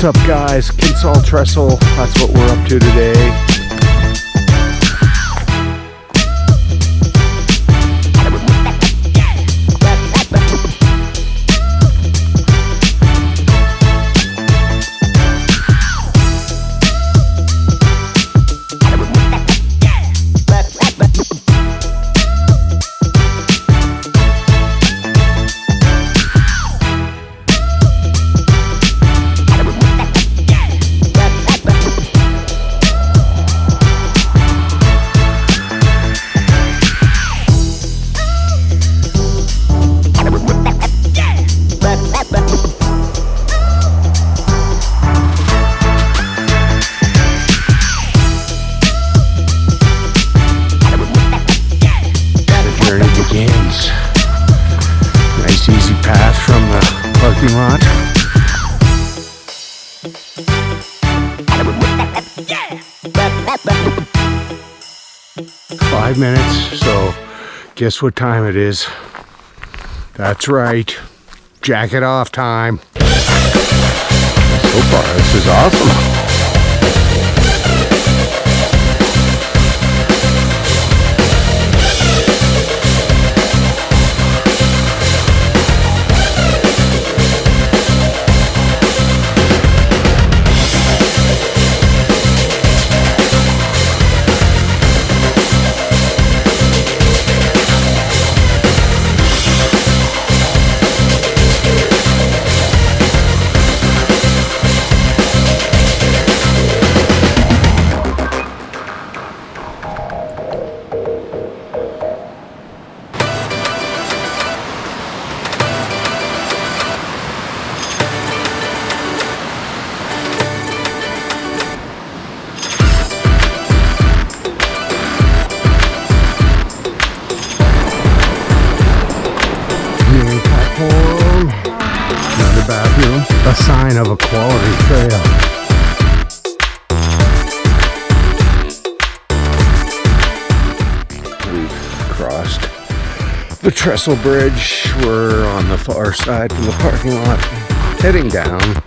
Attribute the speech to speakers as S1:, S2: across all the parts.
S1: What's up, guys? Kinsol, Trestle, that's what we're up to today. Nice easy path from the parking lot. Yeah. 5 minutes, so guess what time it is? That's right, jacket off time. So far, this is awesome. Another bathroom, a sign of a quality trail. We've crossed the Trestle Bridge. We're on the far side from the parking lot, heading down.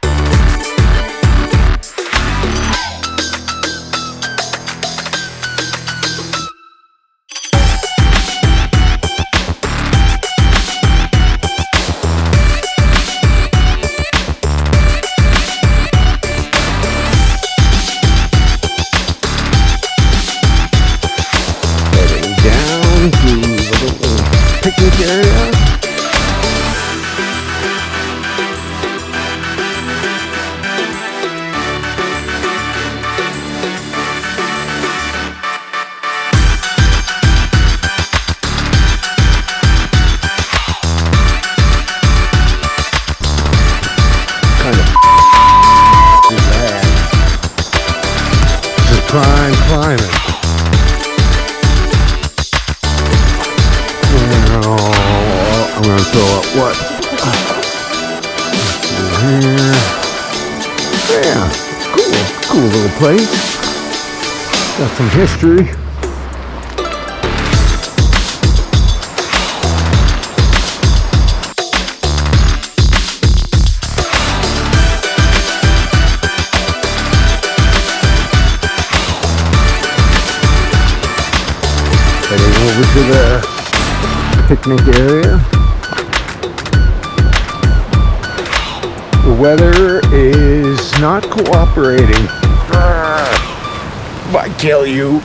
S1: Picnic area. Kind of is that? This is prime climate. I'm going to throw up what? Here. Yeah, cool little place. Got some history. Heading over to the picnic area. The weather is not cooperating. Might kill you.